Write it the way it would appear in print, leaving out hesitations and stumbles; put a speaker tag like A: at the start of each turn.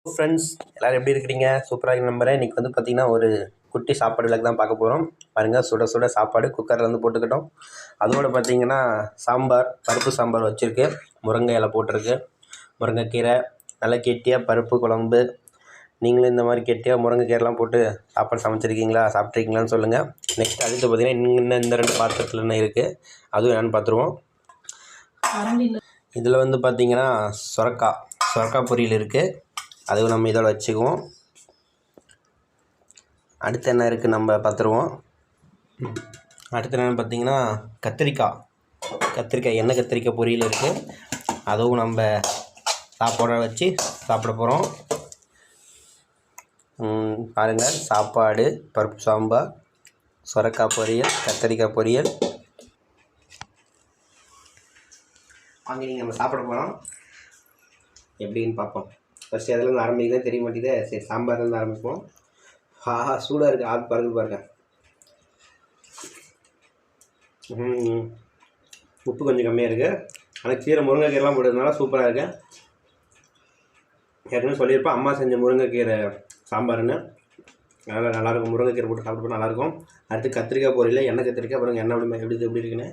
A: Friends எல்லோரும் எப்படி இருக்கிறீங்க? சூப்பராக நம்புகிறேன். இன்றைக்கி வந்து பார்த்திங்கன்னா ஒரு குட்டி சாப்பாடு விளக்கு தான் பார்க்க போகிறோம். பாருங்கள், சுட சுட சாப்பாடு குக்கரில் வந்து போட்டுக்கிட்டோம். அதோடு பார்த்திங்கன்னா சாம்பார், பருப்பு சாம்பார் வச்சுருக்கு, முருங்கை இலை போட்டிருக்கு, முருங்கைக்கீரை, நல்லா கெட்டியாக பருப்பு குழம்பு. நீங்களும் இந்த மாதிரி கெட்டியாக முருங்கைக்கீரைலாம் போட்டு சாப்பாடு சமைச்சிருக்கீங்களா, சாப்பிட்ருக்கீங்களான்னு சொல்லுங்கள். நெக்ஸ்ட் அடுத்து பார்த்திங்கன்னா இன்னும் இந்த 2 பாத்திரத்தில் என்ன இருக்குது அதுவும் என்னென்னு பார்த்துருவோம். இதில் வந்து பார்த்திங்கன்னா சொரக்காய் பொரியல் இருக்குது, அதுவும் நம்ம இதோட வச்சுக்குவோம். அடுத்து என்ன இருக்குது நம்ம பார்த்துருவோம். அடுத்து என்னென்னு பார்த்தீங்கன்னா கத்திரிக்காய் எண்ணெய் கத்திரிக்காய் பொரியல் இருக்குது, அதுவும் நம்ம சாப்பாட வச்சு சாப்பிட போகிறோம். பாருங்கள், சாப்பாடு, பருப்பு சாம்பார், சொரக்காய் பொரியல், கத்திரிக்காய் பொரியல். வாங்க நீங்கள் நம்ம சாப்பிட போகிறோம். எப்படின்னு பார்ப்போம். ஃபஸ்ட்டு எதுலேருந்து ஆரம்பிக்குதுன்னு தெரிய மாட்டேங்குது. சரி, சாம்பார்லேருந்து ஆரம்பிப்போம். சூடாக இருக்குது, ஆள் பாருங்க. உப்பு கொஞ்சம் கம்மியாக இருக்குது, ஆனால் கீரை முருங்கைக்கீரைலாம் போட்டதுனால சூப்பராக இருக்குது. ஏற்கனவே சொல்லியிருப்பேன், அம்மா செஞ்ச முருங்கைக்கீரை சாம்பார்னு, அதனால் நல்லாயிருக்கும். முருங்கைக்கீரை போட்டு சாப்பிட்டு நல்லாயிருக்கும். அடுத்து கத்திரிக்காய் பொரியல, எண்ணெய் கத்திரிக்காய். பாருங்கள் எண்ணெய் எப்படி இருக்குன்னு.